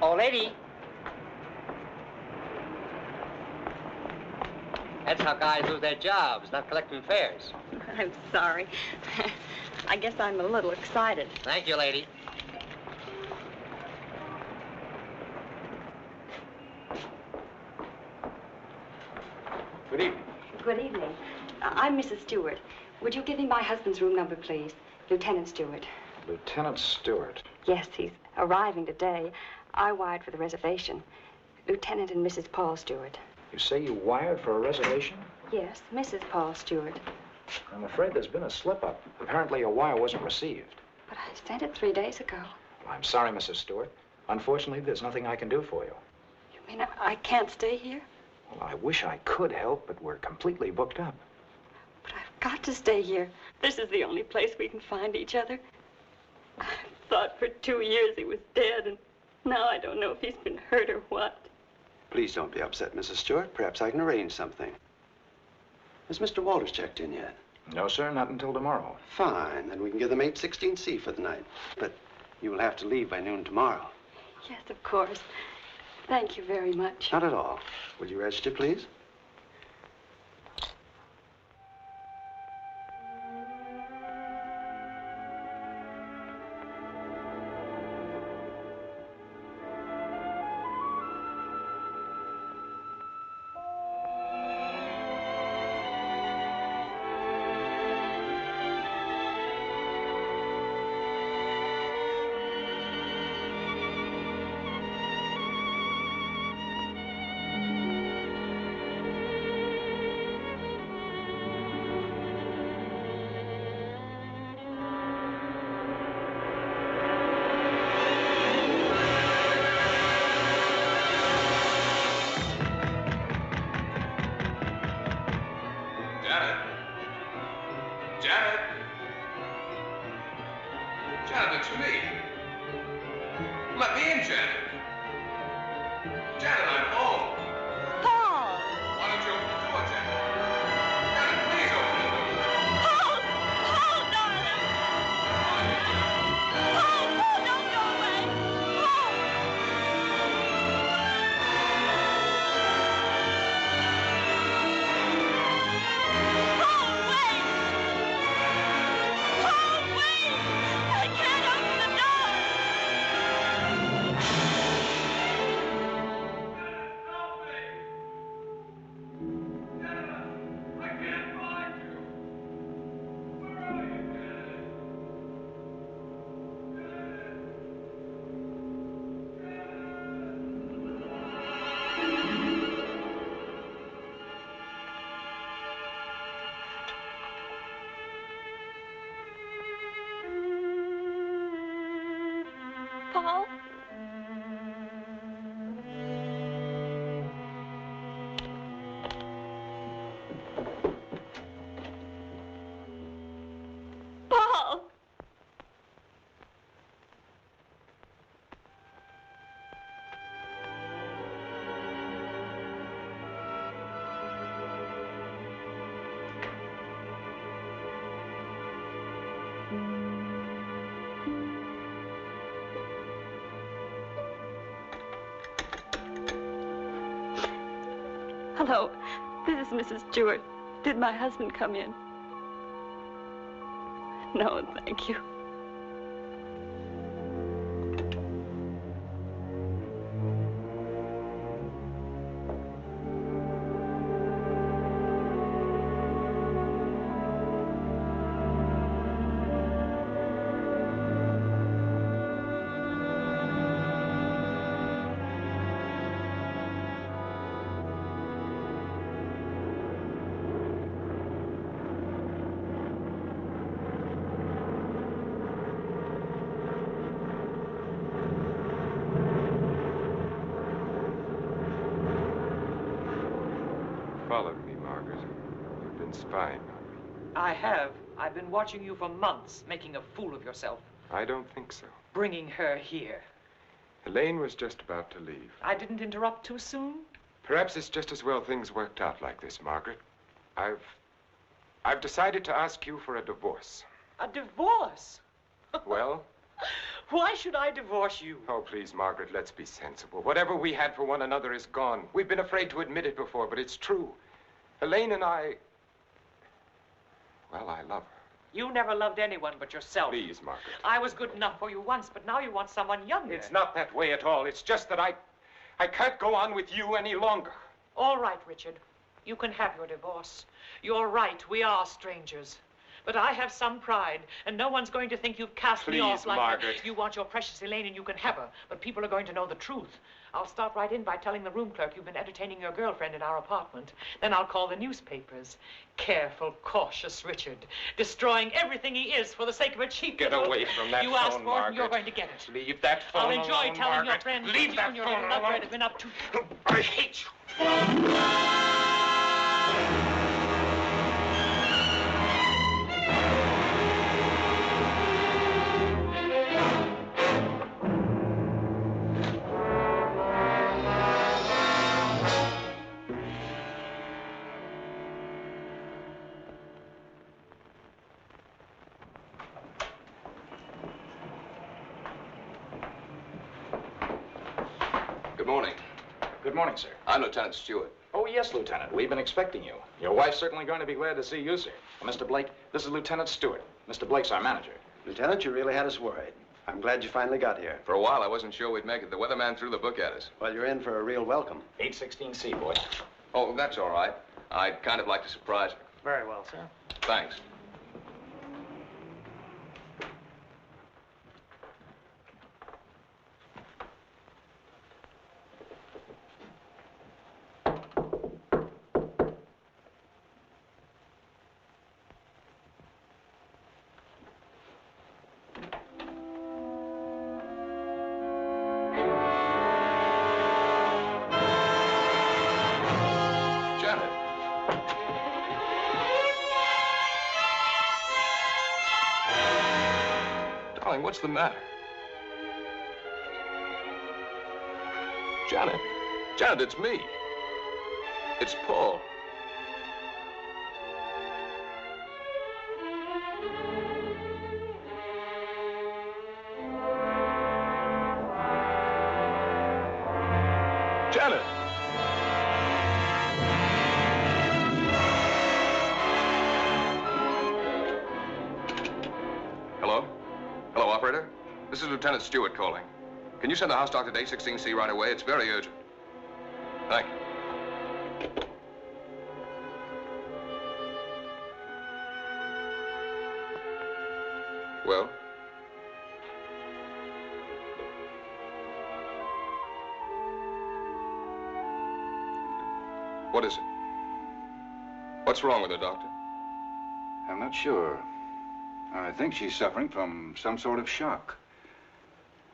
Oh, lady. That's how guys lose their jobs, not collecting fares. I'm sorry. I guess I'm a little excited. Thank you, lady. Good evening. Good evening. I'm Mrs. Stewart. Would you give me my husband's room number, please? Lieutenant Stewart. Lieutenant Stewart. Yes, he's arriving today. I wired for the reservation. Lieutenant and Mrs. Paul Stewart. You say you wired for a reservation? Yes, Mrs. Paul Stewart. I'm afraid there's been a slip-up. Apparently your wire wasn't received. But I sent it 3 days ago. Well, I'm sorry, Mrs. Stewart. Unfortunately, there's nothing I can do for you. You mean I can't stay here? Well, I wish I could help, but we're completely booked up. But I've got to stay here. This is the only place we can find each other. I thought for 2 years he was dead, and now I don't know if he's been hurt or what. Please don't be upset, Mrs. Stewart. Perhaps I can arrange something. Has Mr. Walters checked in yet? No, sir, not until tomorrow. Fine, then we can give them 816C for the night. But you will have to leave by noon tomorrow. Yes, of course. Thank you very much. Not at all. Will you register, please? Paul? Paul! Hello, this is Mrs. Stewart. Did my husband come in? No, thank you. Followed me, Margaret. You've been spying on me. I have. I've been watching you for months, making a fool of yourself. I don't think so. Bringing her here. Elaine was just about to leave. I didn't interrupt too soon? Perhaps it's just as well things worked out like this, Margaret. I've decided to ask you for a divorce. A divorce? Well, Why should I divorce you? Oh, please, Margaret, let's be sensible. Whatever we had for one another is gone. We've been afraid to admit it before, but it's true. Elaine and I... Well, I love her. You never loved anyone but yourself. Please, Margaret. I was good enough for you once, but now you want someone younger. It's not that way at all. It's just that I can't go on with you any longer. All right, Richard. You can have your divorce. You're right, we are strangers. But I have some pride, and no one's going to think you've cast me off like Margaret. that. You want your precious Elaine, and you can have her. But people are going to know the truth. I'll start right in by telling the room clerk you've been entertaining your girlfriend in our apartment. Then I'll call the newspapers. Careful, cautious Richard. Destroying everything he is for the sake of a cheap Get little... away from that You phone, asked for it, Margaret. and you're going to get it. Leave that phone I'll enjoy alone, telling Margaret. your friends Leave that that you and your phone little alone. lover have been up to... I hate you. Good morning. Good morning, sir. I'm Lieutenant Stewart. Oh, yes, Lieutenant. We've been expecting you. Your wife's certainly going to be glad to see you, sir. Mr. Blake, this is Lieutenant Stewart. Mr. Blake's our manager. Lieutenant, you really had us worried. I'm glad you finally got here. For a while, I wasn't sure we'd make it. The weatherman threw the book at us. Well, you're in for a real welcome. 816C, boy. Oh, that's all right. I'd kind of like to surprise her. Very well, sir. Thanks. Darling, what's the matter? Janet. Janet, it's me. It's Paul. Janet! Hello? Hello, operator? This is Lieutenant Stewart calling. Can you send the house doctor to 816C right away? It's very urgent. Thank you. Well? What is it? What's wrong with her, Doctor? I'm not sure. I think she's suffering from some sort of shock.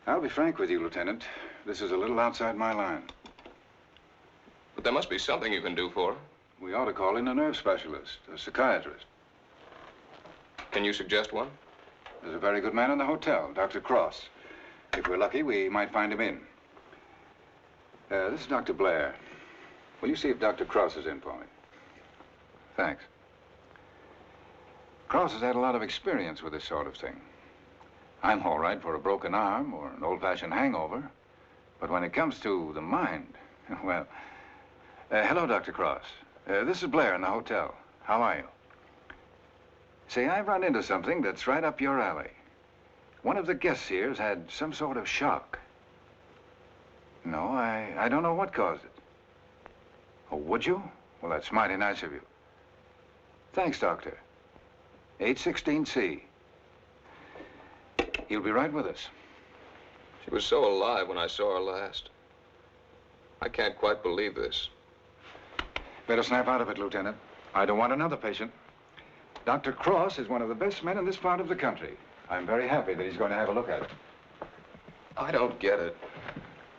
I'll be frank with you, Lieutenant. This is a little outside my line. But there must be something you can do for her. We ought to call in a nerve specialist, a psychiatrist. Can you suggest one? There's a very good man in the hotel, Dr. Cross. If we're lucky, we might find him in. This is Dr. Blair. Will you see if Dr. Cross is in for me? Thanks. Cross has had a lot of experience with this sort of thing. I'm all right for a broken arm or an old-fashioned hangover. But when it comes to the mind, well... hello, Dr. Cross. This is Blair in the hotel. How are you? Say, I've run into something that's right up your alley. One of the guests here's had some sort of shock. No, I don't know what caused it. Oh, would you? Well, that's mighty nice of you. Thanks, Doctor. 816C. He'll be right with us. She was so alive when I saw her last. I can't quite believe this. Better snap out of it, Lieutenant. I don't want another patient. Dr. Cross is one of the best men in this part of the country. I'm very happy that he's going to have a look at it. I don't get it.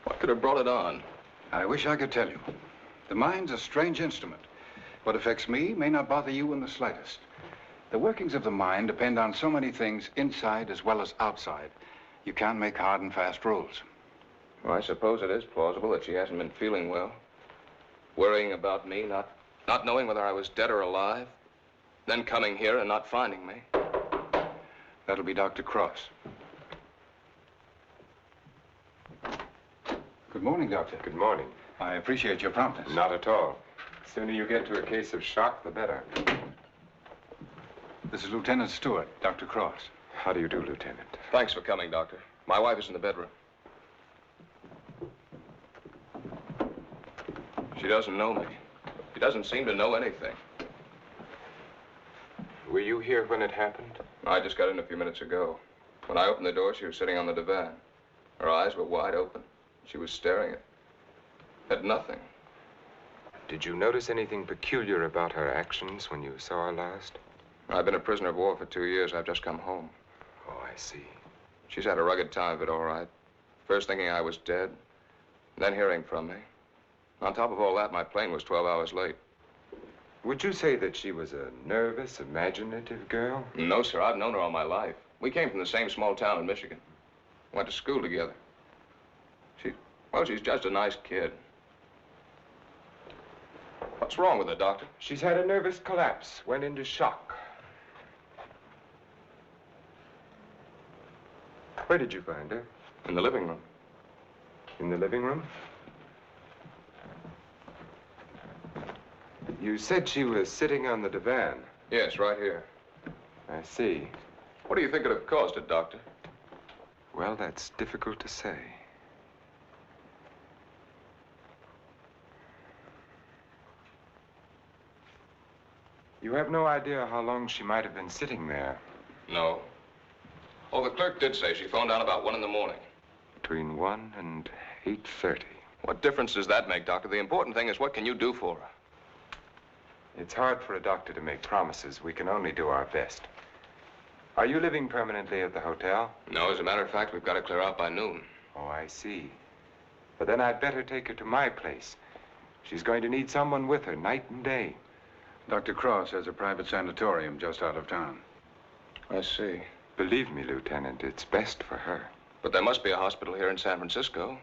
What could have brought it on? I wish I could tell you. The mind's a strange instrument. What affects me may not bother you in the slightest. The workings of the mind depend on so many things inside as well as outside. You can't make hard and fast rules. Well, I suppose it is plausible that she hasn't been feeling well. Worrying about me, not knowing whether I was dead or alive. Then coming here and not finding me. That'll be Dr. Cross. Good morning, Doctor. Good morning. I appreciate your promptness. Not at all. The sooner you get to a case of shock, the better. This is Lieutenant Stewart, Dr. Cross. How do you do, Lieutenant? Thanks for coming, Doctor. My wife is in the bedroom. She doesn't know me. She doesn't seem to know anything. Were you here when it happened? I just got in a few minutes ago. When I opened the door, she was sitting on the divan. Her eyes were wide open. She was staring at nothing. Did you notice anything peculiar about her actions when you saw her last? I've been a prisoner of war for 2 years. I've just come home. Oh, I see. She's had a rugged time of it, all right. First thinking I was dead, then hearing from me. On top of all that, my plane was 12 hours late. Would you say that she was a nervous, imaginative girl? No, sir. I've known her all my life. We came from the same small town in Michigan. Went to school together. She's just a nice kid. What's wrong with her, Doctor? She's had a nervous collapse, went into shock. Where did you find her? In the living room. In the living room? You said she was sitting on the divan. Yes, right here. I see. What do you think could have caused it, Doctor? Well, that's difficult to say. You have no idea how long she might have been sitting there. No. Oh, the clerk did say she phoned down about 1 in the morning. Between 1 and 8:30. What difference does that make, Doctor? The important thing is what can you do for her? It's hard for a doctor to make promises. We can only do our best. Are you living permanently at the hotel? No, as a matter of fact, we've got to clear out by noon. Oh, I see. But then I'd better take her to my place. She's going to need someone with her night and day. Dr. Cross has a private sanatorium just out of town. I see. Believe me, Lieutenant, it's best for her. But there must be a hospital here in San Francisco.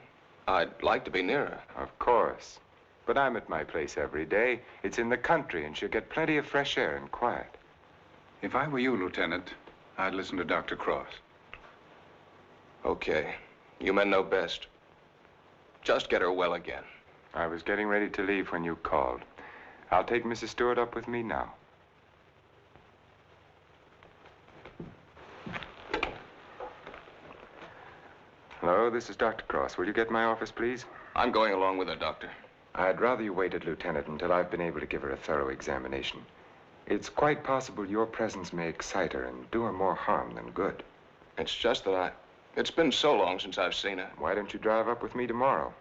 I'd like to be near her. Of course. But I'm at my place every day. It's in the country, and she'll get plenty of fresh air and quiet. If I were you, Lieutenant, I'd listen to Dr. Cross. Okay. You men know best. Just get her well again. I was getting ready to leave when you called. I'll take Mrs. Stewart up with me now. Hello, this is Dr. Cross. Will you get my office, please? I'm going along with her, Doctor. I'd rather you waited, Lieutenant, until I've been able to give her a thorough examination. It's quite possible your presence may excite her and do her more harm than good. It's just that it's been so long since I've seen her. Why don't you drive up with me tomorrow?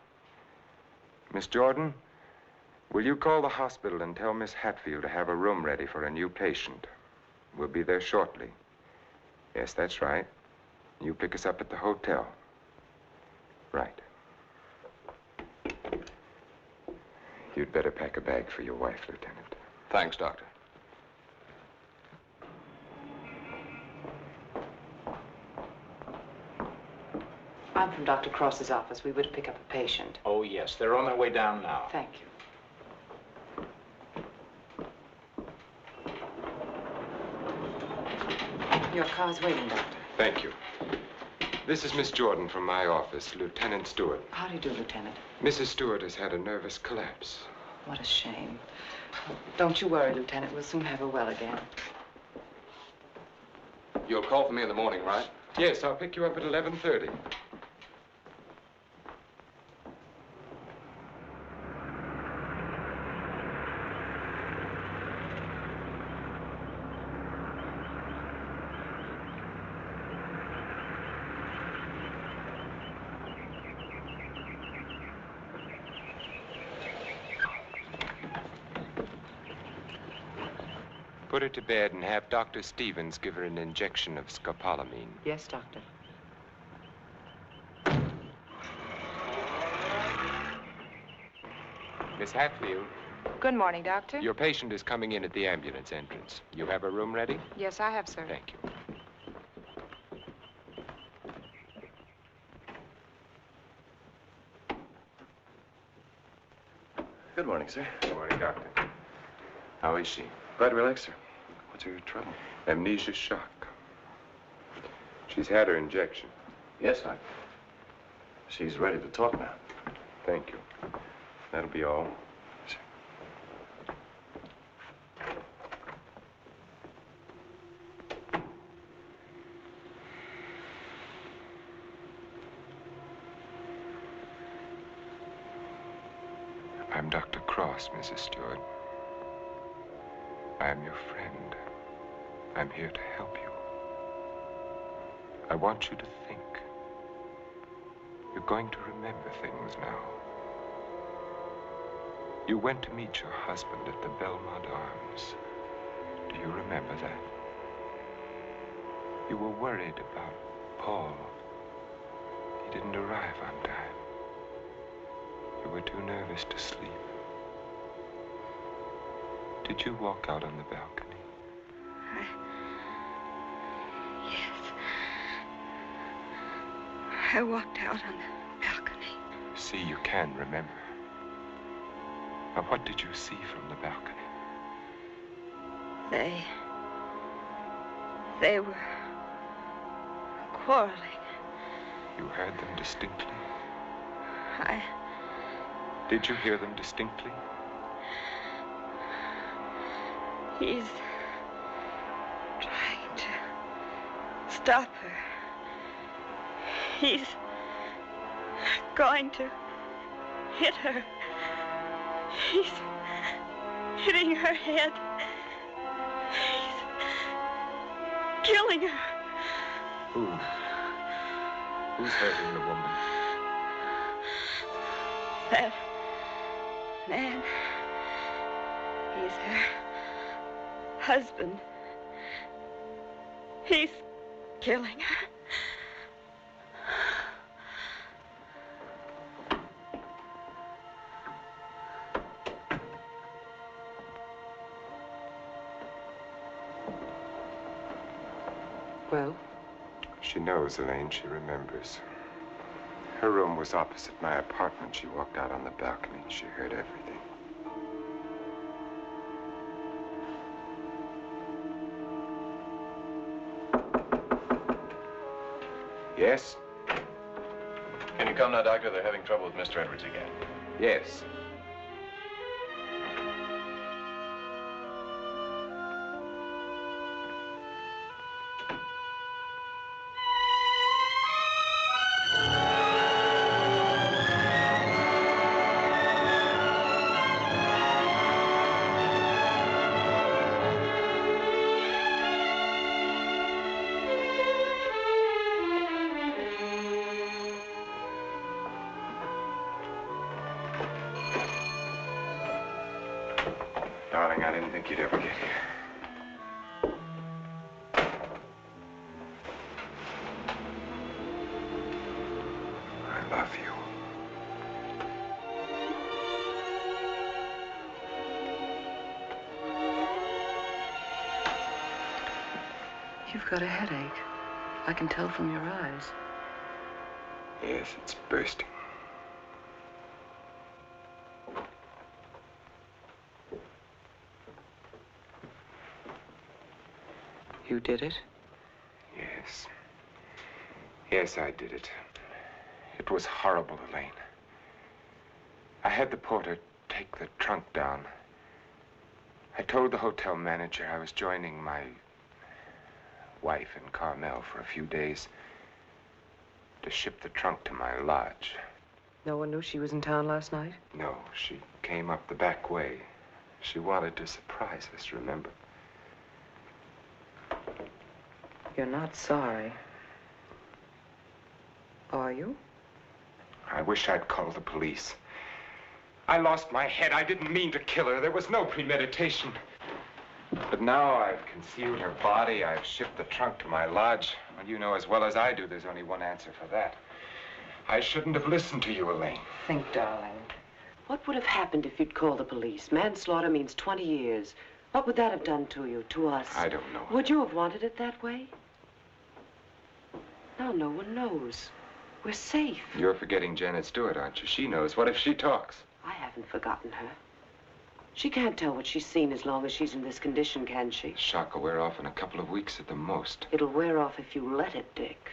Miss Jordan, will you call the hospital and tell Miss Hatfield to have a room ready for a new patient? We'll be there shortly. Yes, that's right. You pick us up at the hotel. Right. You'd better pack a bag for your wife, Lieutenant. Thanks, Doctor. I'm from Dr. Cross's office. We were to pick up a patient. Oh, yes. They're on their way down now. Thank you. Your car's waiting, Doctor. Thank you. This is Miss Jordan from my office, Lieutenant Stewart. How do you do, Lieutenant? Mrs. Stewart has had a nervous collapse. What a shame. Don't you worry, Lieutenant. We'll soon have her well again. You'll call for me in the morning, right? Yes, I'll pick you up at 11:30. Put her to bed and have Dr. Stevens give her an injection of scopolamine. Yes, Doctor. Miss Hatfield, Good morning, Doctor. your patient is coming in at the ambulance entrance. You have a room ready? Yes, I have, sir. Thank you. Good morning, sir. Good morning, Doctor. How is she? Quite relaxed, sir. What's her trouble? Amnesia shock. She's had her injection. Yes, Doctor. She's ready to talk now. Thank you. That'll be all. I'm Dr. Cross, Mrs. Stewart. I am your friend. I'm here to help you. I want you to think. You're going to remember things now. You went to meet your husband at the Belmont Arms. Do you remember that? You were worried about Paul. He didn't arrive on time. You were too nervous to sleep. Did you walk out on the balcony? Yes. I walked out on the balcony. See, you can remember. Now, what did you see from the balcony? They were quarreling. You heard them distinctly? I... Did you hear them distinctly? He's trying to stop her. He's going to hit her. He's hitting her head. He's killing her. Who? Who's hurting the woman? That man. He's her husband. He's killing her. Well? She knows, Elaine. She remembers. Her room was opposite my apartment. She walked out on the balcony. She heard everything. Yes? Can you come now, Doctor? They're having trouble with Mr. Edwards again. Yes. Darling, I didn't think you'd ever get here. I love you. You've got a headache. I can tell from your eyes. Yes, it's bursting. You did it? Yes. Yes, I did it. It was horrible, Elaine. I had the porter take the trunk down. I told the hotel manager I was joining my wife in Carmel for a few days to ship the trunk to my lodge. No one knew she was in town last night? No, she came up the back way. She wanted to surprise us, remember? You're not sorry. Are you? I wish I'd called the police. I lost my head. I didn't mean to kill her. There was no premeditation. But now I've concealed her body. I've shipped the trunk to my lodge. Well, you know as well as I do, there's only one answer for that. I shouldn't have listened to you, Elaine. Think, darling. What would have happened if you'd called the police? Manslaughter means 20 years. What would that have done to you, to us? I don't know. Would you have wanted it that way? Now no one knows. We're safe. You're forgetting Janet Stewart, aren't you? She knows. What if she talks? I haven't forgotten her. She can't tell what she's seen as long as she's in this condition, can she? The shock will wear off in a couple of weeks at the most. It'll wear off if you let it, Dick.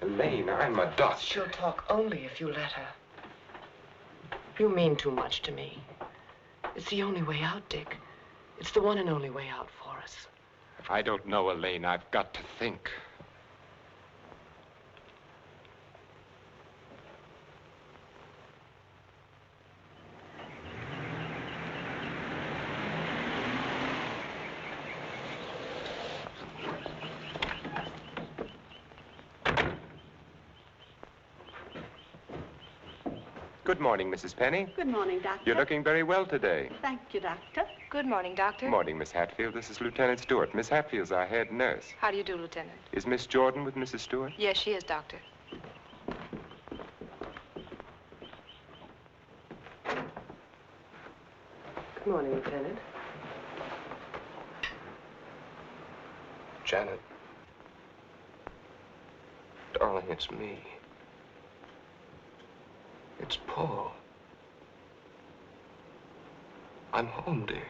Elaine, I'm a doctor. She'll talk only if you let her. You mean too much to me. It's the only way out, Dick. It's the one and only way out for us. I don't know, Elaine. I've got to think. Good morning, Mrs. Penny. Good morning, Doctor. You're looking very well today. Thank you, Doctor. Good morning, Doctor. Good morning, Miss Hatfield. This is Lieutenant Stewart. Miss Hatfield's our head nurse. How do you do, Lieutenant? Is Miss Jordan with Mrs. Stewart? Yes, she is, Doctor. Good morning, Lieutenant. Janet. Darling, it's me. It's Paul. I'm home, dear.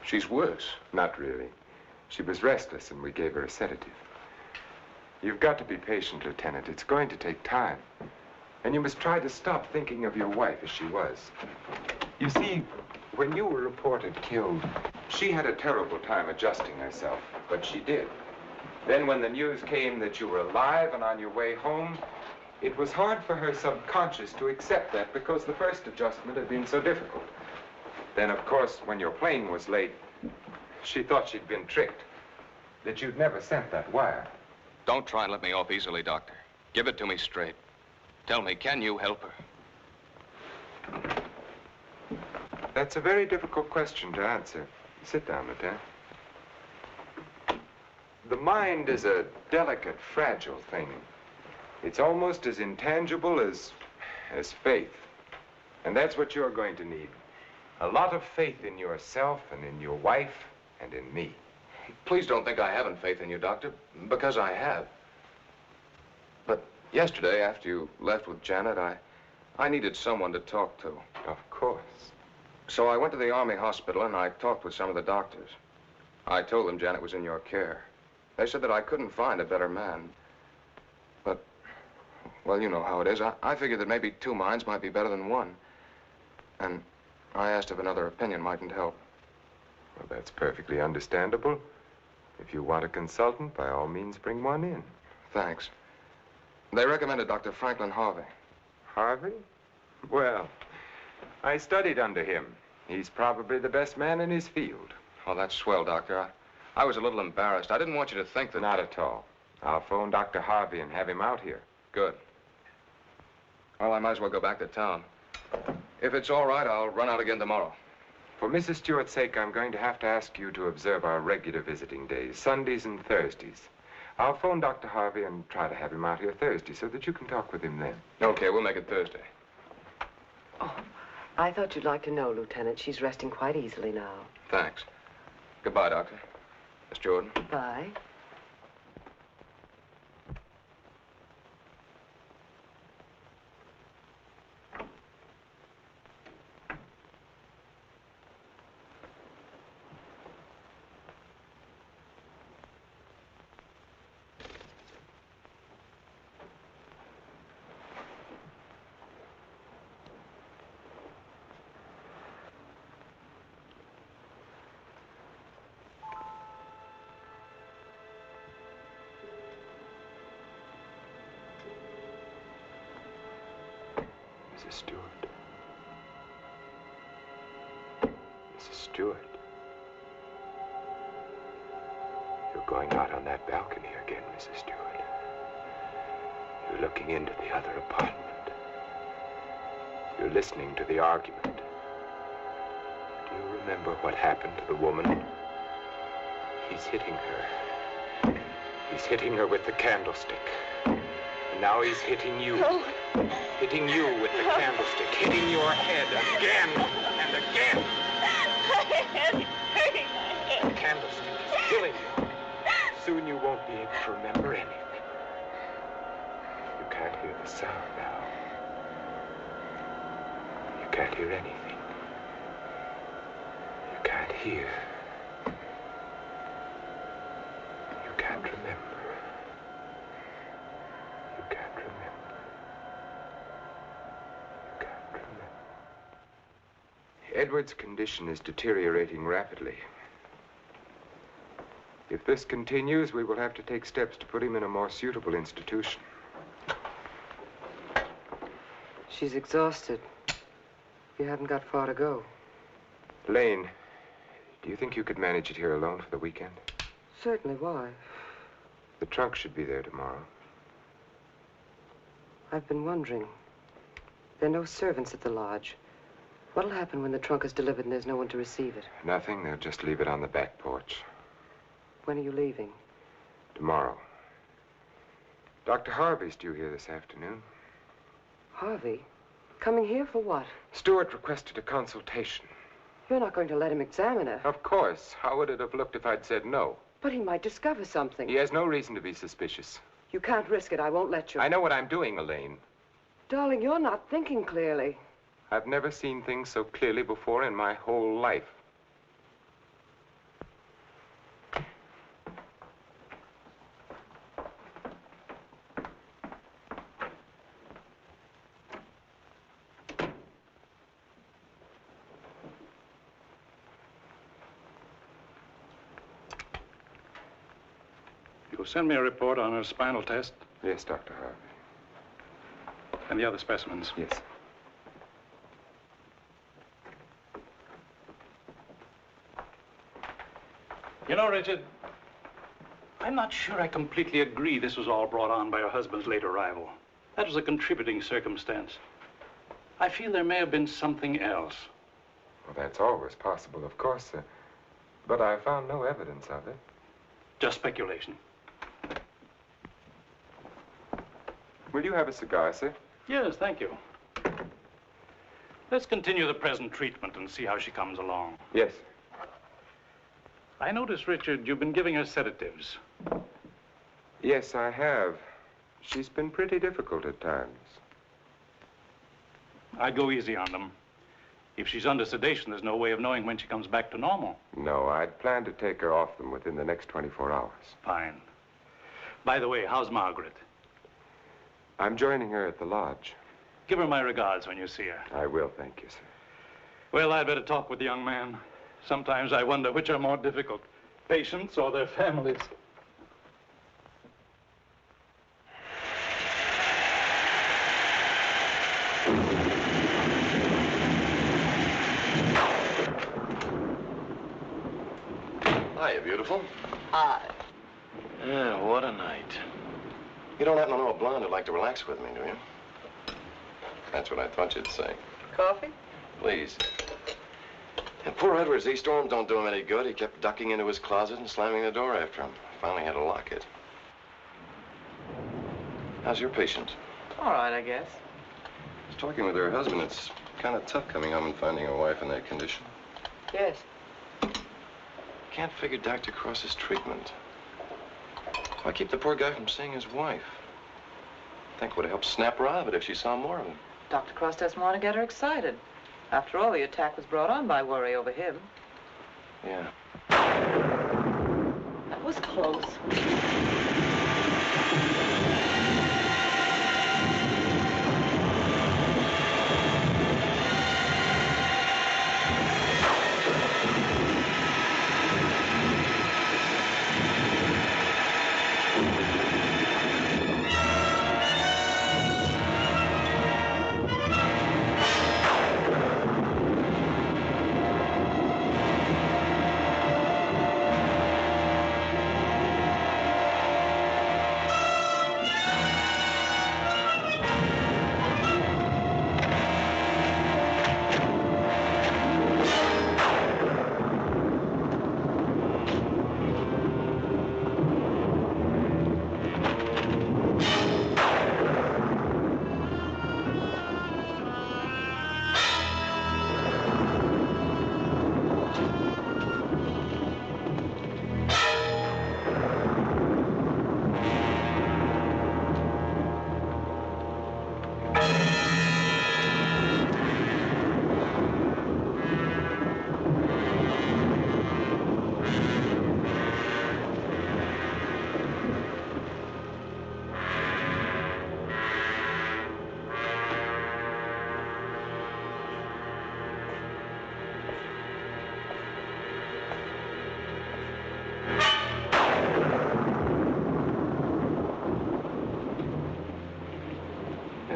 She's worse. Not really. She was restless, and we gave her a sedative. You've got to be patient, Lieutenant. It's going to take time. And you must try to stop thinking of your wife as she was. You see, when you were reported killed, she had a terrible time adjusting herself, but she did. Then when the news came that you were alive and on your way home, it was hard for her subconscious to accept that because the first adjustment had been so difficult. Then, of course, when your plane was late, she thought she'd been tricked, that you'd never sent that wire. Don't try and let me off easily, Doctor. Give it to me straight. Tell me, can you help her? That's a very difficult question to answer. Sit down, Lieutenant. The mind is a delicate, fragile thing. It's almost as intangible as faith. And that's what you're going to need. A lot of faith in yourself and in your wife and in me. Please don't think I haven't faith in you, Doctor, because I have. But yesterday, after you left with Janet, I needed someone to talk to. Of course. So I went to the Army hospital and I talked with some of the doctors. I told them Janet was in your care. They said that I couldn't find a better man. But, well, you know how it is. I figured that maybe two minds might be better than one. And I asked if another opinion mightn't help. Well, that's perfectly understandable. If you want a consultant, by all means, bring one in. Thanks. They recommended Dr. Franklin Harvey. Harvey? Well, I studied under him. He's probably the best man in his field. Oh, that's swell, Doctor. I was a little embarrassed. I didn't want you to think that... Not at all. I'll phone Dr. Harvey and have him out here. Good. Well, I might as well go back to town. If it's all right, I'll run out again tomorrow. For Mrs. Stewart's sake, I'm going to have to ask you to observe our regular visiting days, Sundays and Thursdays. I'll phone Dr. Harvey and try to have him out here Thursday so that you can talk with him then. Okay, we'll make it Thursday. Oh, I thought you'd like to know, Lieutenant. She's resting quite easily now. Thanks. Goodbye, Doctor. Miss Jordan. Bye. Mrs. Stewart. Mrs. Stewart. You're going out on that balcony again, Mrs. Stewart. You're looking into the other apartment. You're listening to the argument. Do you remember what happened to the woman? He's hitting her. He's hitting her with the candlestick. And now he's hitting you. No. Hitting you with the candlestick. Hitting your head again and again. My head is hurting my head. The candlestick is killing you. Soon you won't be able to remember anything. You can't hear the sound now. You can't hear anything. You can't hear. You can't remember. Edward's condition is deteriorating rapidly. If this continues, we will have to take steps to put him in a more suitable institution. She's exhausted. You haven't got far to go. Lane, do you think you could manage it here alone for the weekend? Certainly. Why? The trunk should be there tomorrow. I've been wondering. There are no servants at the lodge. What'll happen when the trunk is delivered and there's no one to receive it? Nothing. They'll just leave it on the back porch. When are you leaving? Tomorrow. Dr. Harvey's due here this afternoon. Harvey? Coming here for what? Stewart requested a consultation. You're not going to let him examine her. Of course. How would it have looked if I'd said no? But he might discover something. He has no reason to be suspicious. You can't risk it. I won't let you. I know what I'm doing, Elaine. Darling, you're not thinking clearly. I've never seen things so clearly before in my whole life. You'll send me a report on her spinal test? Yes, Dr. Harvey. And the other specimens? Yes. You know, Richard, I'm not sure I completely agree this was all brought on by her husband's late arrival. That was a contributing circumstance. I feel there may have been something else. Well, that's always possible, of course, sir. But I found no evidence of it. Just speculation. Will you have a cigar, sir? Yes, thank you. Let's continue the present treatment and see how she comes along. Yes. I notice, Richard, you've been giving her sedatives. Yes, I have. She's been pretty difficult at times. I'd go easy on them. If she's under sedation, there's no way of knowing when she comes back to normal. No, I'd planned to take her off them within the next 24 hours. Fine. By the way, how's Margaret? I'm joining her at the lodge. Give her my regards when you see her. I will, thank you, sir. Well, I'd better talk with the young man. Sometimes I wonder which are more difficult, patients or their families. Hiya, beautiful. Hi. Yeah, what a night. You don't happen to know a blonde who'd like to relax with me, do you? That's what I thought you'd say. Coffee? Please. And poor Edwards, these storms don't do him any good. He kept ducking into his closet and slamming the door after him. Finally had to lock it. How's your patient? All right, I guess. I was talking with her husband. It's kind of tough coming home and finding a wife in that condition. Yes. Can't figure Dr. Cross's treatment. Why keep the poor guy from seeing his wife? I think it would have helped snap her out of it if she saw more of him. Dr. Cross doesn't want to get her excited. After all, the attack was brought on by worry over him. Yeah. That was close.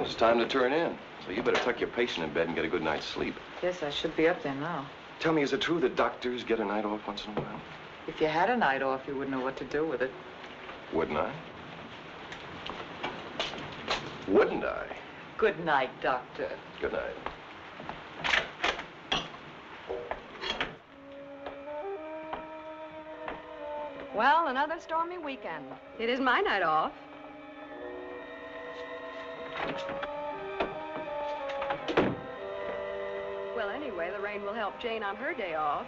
Well, it's time to turn in. So you better tuck your patient in bed and get a good night's sleep. Yes, I should be up there now. Tell me, is it true that doctors get a night off once in a while? If you had a night off, you wouldn't know what to do with it. Wouldn't I? Wouldn't I? Good night, Doctor. Good night. Well, another stormy weekend. It is my night off. Well, anyway, the rain will help Jane on her day off.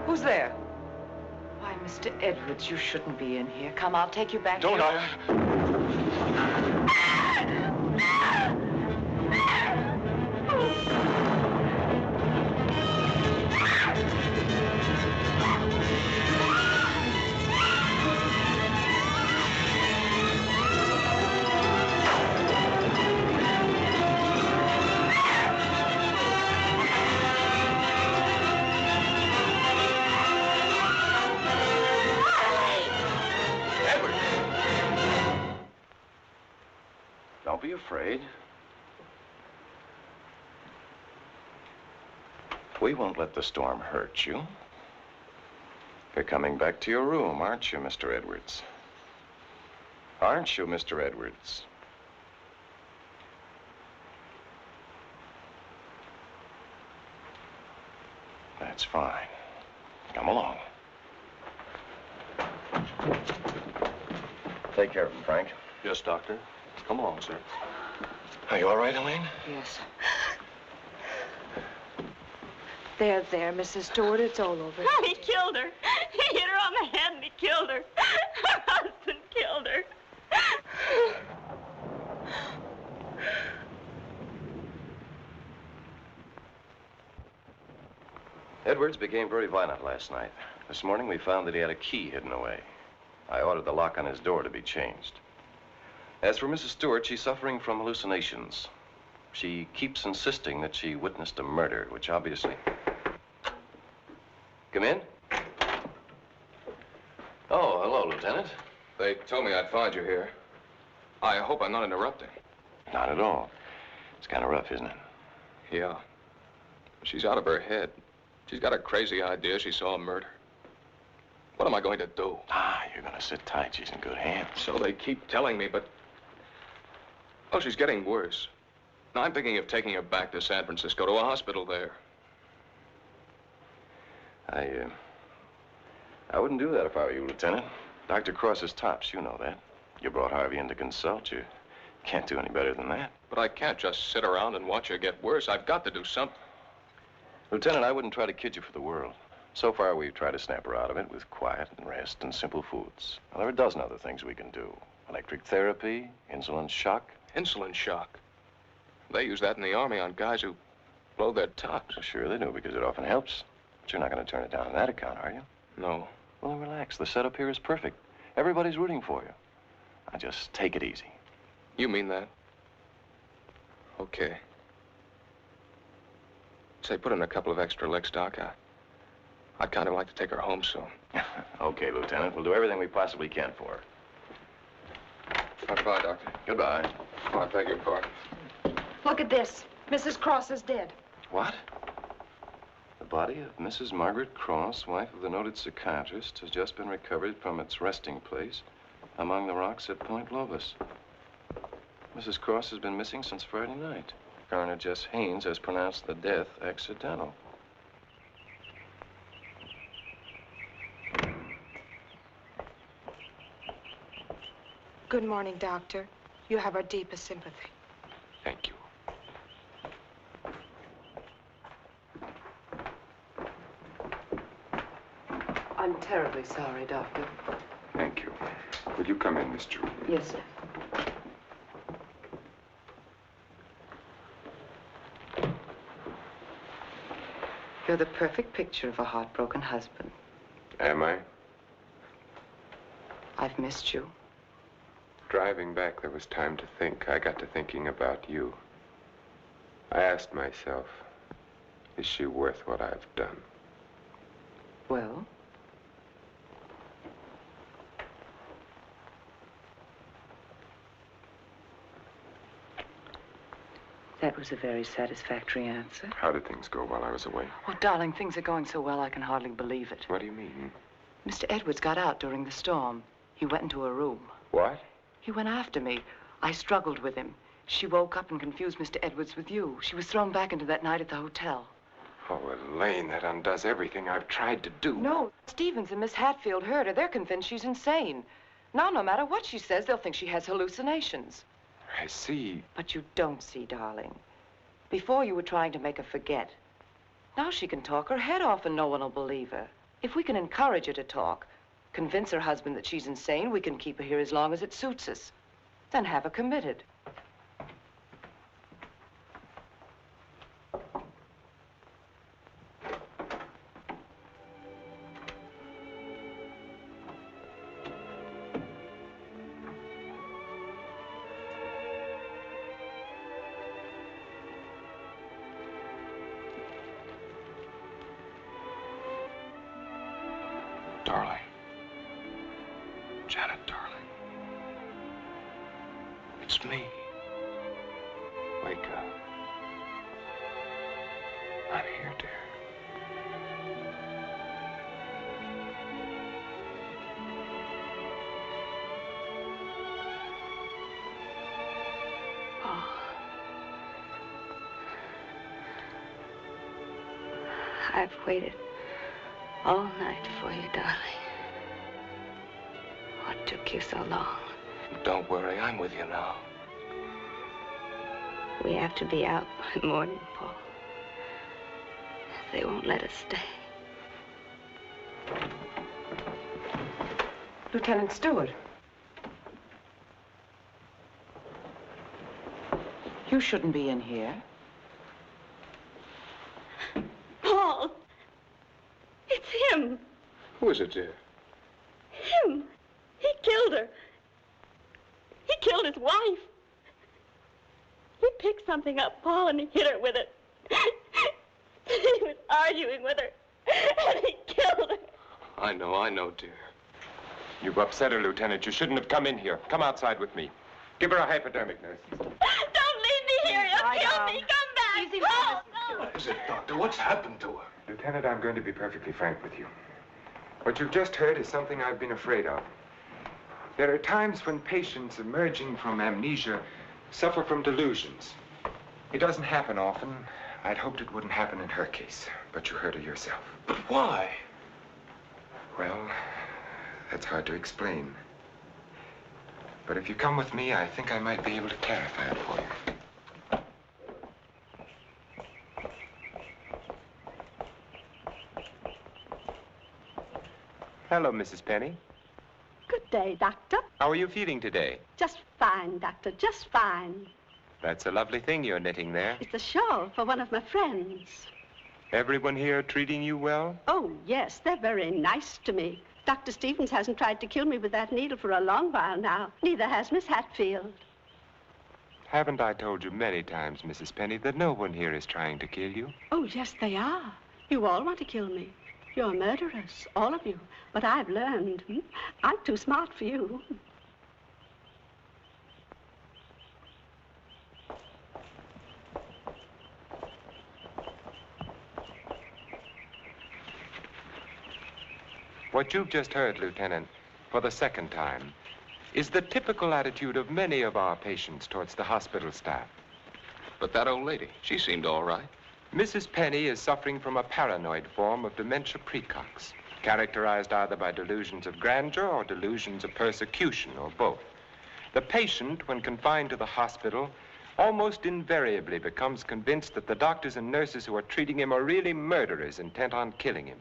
Who's there? Why, Mr. Edwards, you shouldn't be in here. Come, I'll take you back. Don't I? Don't be afraid. We won't let the storm hurt you. You're coming back to your room, aren't you, Mr. Edwards? Aren't you, Mr. Edwards? That's fine. Come along. Take care of him, Frank. Yes, Doctor. Come along, sir. Are you all right, Elaine? Yes. There, Mrs. Stewart, it's all over. Oh, he killed her. He hit her on the head and he killed her. Her husband killed her. Edwards became very violent last night. This morning we found that he had a key hidden away. I ordered the lock on his door to be changed. As for Mrs. Stewart, she's suffering from hallucinations. She keeps insisting that she witnessed a murder, which obviously... Come in. Oh, hello, Lieutenant. They told me I'd find you here. I hope I'm not interrupting. Not at all. It's kind of rough, isn't it? Yeah. She's out of her head. She's got a crazy idea she saw a murder. What am I going to do? Ah, you're going to sit tight. She's in good hands. So they keep telling me, but... Oh, she's getting worse. Now, I'm thinking of taking her back to San Francisco, to a hospital there. I wouldn't do that if I were you, Lieutenant. Dr. Cross is tops, you know that. You brought Harvey in to consult. You can't do any better than that. But I can't just sit around and watch her get worse. I've got to do something. Lieutenant, I wouldn't try to kid you for the world. So far, we've tried to snap her out of it with quiet and rest and simple foods. Well, there are a dozen other things we can do. Electric therapy, insulin shock. Insulin shock? They use that in the Army on guys who blow their tops. Well, sure they do, because it often helps. But you're not going to turn it down on that account, are you? No. Well, then relax. The setup here is perfect. Everybody's rooting for you. Now, just take it easy. You mean that? Okay. Say, put in a couple of extra licks, Doc. I'd kind of like to take her home soon. Okay, Lieutenant. We'll do everything we possibly can for her. Goodbye, Doctor. Goodbye. Oh, I beg your pardon. Look at this. Mrs. Cross is dead. What? The body of Mrs. Margaret Cross, wife of the noted psychiatrist, has just been recovered from its resting place among the rocks at Point Lobos. Mrs. Cross has been missing since Friday night. Coroner Jess Haynes has pronounced the death accidental. Good morning, Doctor. You have our deepest sympathy. Thank you. I'm terribly sorry, Doctor. Thank Will you come in, Miss Stewart? Yes, sir. You're the perfect picture of a heartbroken husband. Am I? I've missed you. Driving back, there was time to think. I got to thinking about you. I asked myself, is she worth what I've done? Well? That was a very satisfactory answer. How did things go while I was away? Oh, darling, things are going so well I can hardly believe it. What do you mean? Mr. Edwards got out during the storm. He went into a room. What? He went after me. I struggled with him. She woke up and confused Mr. Edwards with you. She was thrown back into that night at the hotel. Oh, Elaine, that undoes everything I've tried to do. No, Stevens and Miss Hatfield heard her. They're convinced she's insane. Now, no matter what she says, they'll think she has hallucinations. I see. But you don't see, darling. Before you were trying to make her forget. Now she can talk her head off and no one will believe her. If we can encourage her to talk, convince her husband that she's insane, we can keep her here as long as it suits us. Then have her committed. Darling. Janet, darling. It's me. Wake up. I'm here, dear. Oh. I've waited all night for you, darling. What took you so long? Don't worry, I'm with you now. We have to be out by morning, Paul. They won't let us stay. Lieutenant Stewart. You shouldn't be in here. Paul! It's him! Who is it, dear? Him! He killed her. He killed his wife. He picked something up, Paul, and he hit her with it. He was arguing with her, and he killed her. I know, dear. You've upset her, Lieutenant. You shouldn't have come in here. Come outside with me. Give her a hypodermic, nurse. Don't leave me here. You'll kill me. Come back. Easy, Paul, no. What is it, Doctor? What's happened to her? Lieutenant, I'm going to be perfectly frank with you. What you've just heard is something I've been afraid of. There are times when patients emerging from amnesia suffer from delusions. It doesn't happen often. I'd hoped it wouldn't happen in her case, but you heard her yourself. But why? Well, that's hard to explain. But if you come with me, I think I might be able to clarify it for you. Hello, Mrs. Penny. Good day, Doctor. How are you feeling today? Just fine, Doctor, just fine. That's a lovely thing you're knitting there. It's a shawl for one of my friends. Everyone here treating you well? Oh, yes, they're very nice to me. Dr. Stevens hasn't tried to kill me with that needle for a long while now. Neither has Miss Hatfield. Haven't I told you many times, Mrs. Penny, that no one here is trying to kill you? Oh, yes, they are. You all want to kill me. You're murderers, all of you. But I've learned. I'm too smart for you. What you've just heard, Lieutenant, for the second time, is the typical attitude of many of our patients towards the hospital staff. But that old lady, she seemed all right. Mrs. Penny is suffering from a paranoid form of dementia precox, characterized either by delusions of grandeur or delusions of persecution, or both. The patient, when confined to the hospital, almost invariably becomes convinced that the doctors and nurses who are treating him are really murderers intent on killing him.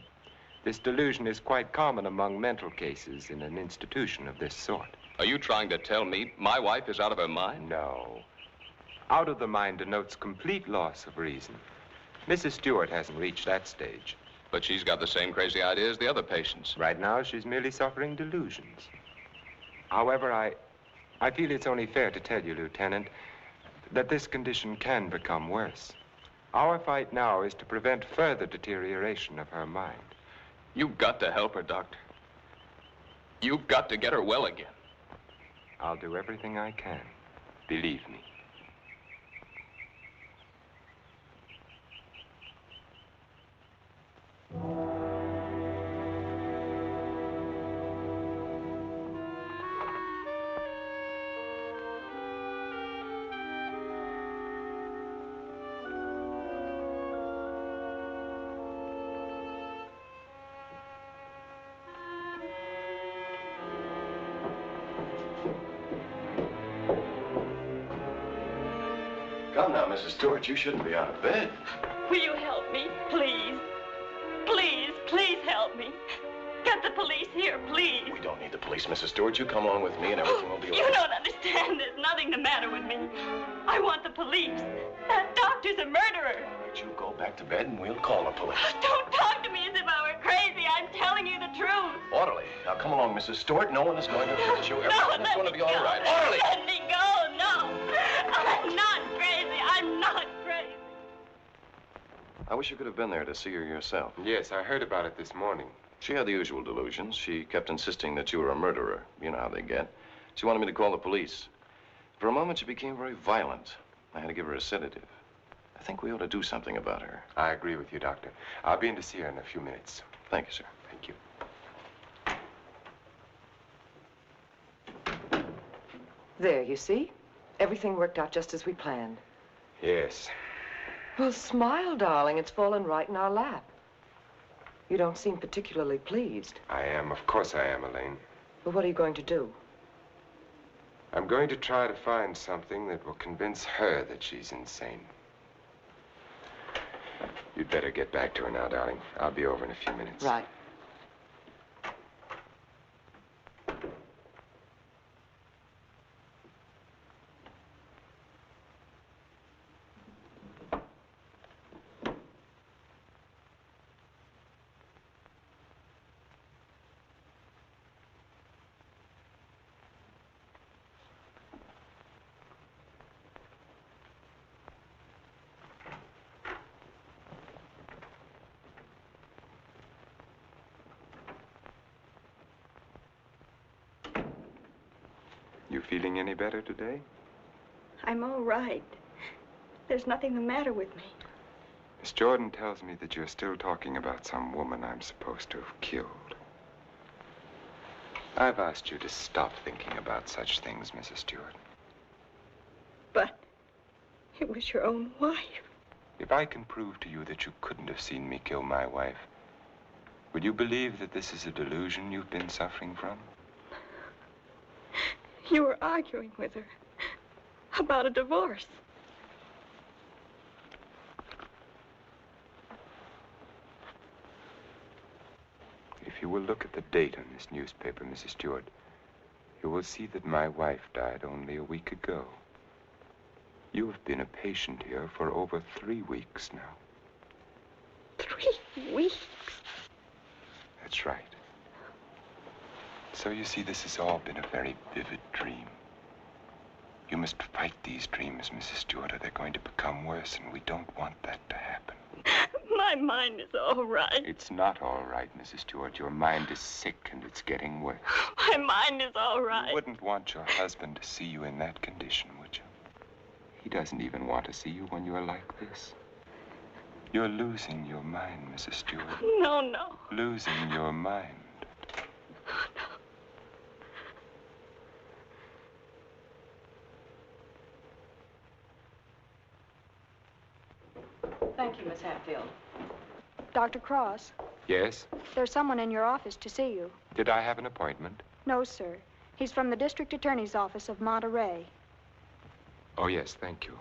This delusion is quite common among mental cases in an institution of this sort. Are you trying to tell me my wife is out of her mind? No. Out of the mind denotes complete loss of reason. Mrs. Stewart hasn't reached that stage. But she's got the same crazy idea as the other patients. Right now, she's merely suffering delusions. However, I feel it's only fair to tell you, Lieutenant, that this condition can become worse. Our fight now is to prevent further deterioration of her mind. You've got to help her, Doctor. You've got to get her well again. I'll do everything I can. Believe me. Come now, Mrs. Stewart, you shouldn't be out of bed. Will you help me, please? Please, please help me. Get the police here, please. We don't need the police, Mrs. Stewart. You come along with me and everything will be all You right. don't understand. There's nothing the matter with me. I want the police. That doctor's a murderer. Right, you go back to bed and we'll call the police. Don't talk to me as if I were crazy. I'm telling you the truth. Orderly. Now come along, Mrs. Stewart. No one is going to hurt you. No, Everything is let going to me be all go. right. Orderly! Let me go. No. I'm not crazy. I'm not crazy. I wish you could have been there to see her yourself. Yes, I heard about it this morning. She had the usual delusions. She kept insisting that you were a murderer. You know how they get. She wanted me to call the police. For a moment, she became very violent. I had to give her a sedative. I think we ought to do something about her. I agree with you, Doctor. I'll be in to see her in a few minutes. Thank you, sir. Thank you. There, you see? Everything worked out just as we planned. Yes. Well, smile, darling. It's fallen right in our lap. You don't seem particularly pleased. I am. Of course I am, Elaine. But what are you going to do? I'm going to try to find something that will convince her that she's insane. You'd better get back to her now, darling. I'll be over in a few minutes. Right. You feeling any better today? I'm all right. There's nothing the matter with me. Miss Jordan tells me that you're still talking about some woman I'm supposed to have killed. I've asked you to stop thinking about such things, Mrs. Stewart. But it was your own wife. If I can prove to you that you couldn't have seen me kill my wife, would you believe that this is a delusion you've been suffering from? You were arguing with her about a divorce. If you will look at the date on this newspaper, Mrs. Stewart, you will see that my wife died only a week ago. You have been a patient here for over 3 weeks now. 3 weeks? That's right. So you see, this has all been a very vivid dream. You must fight these dreams, Mrs. Stewart, or they're going to become worse, and we don't want that to happen. My mind is all right. It's not all right, Mrs. Stewart. Your mind is sick, and it's getting worse. My mind is all right. You wouldn't want your husband to see you in that condition, would you? He doesn't even want to see you when you're like this. You're losing your mind, Mrs. Stewart. No, no. Losing your mind. Thank you, Miss Hatfield. Dr. Cross, Yes? there's someone in your office to see you. Did I have an appointment? No, sir. He's from the district attorney's office of Monterey. Oh, yes, thank you.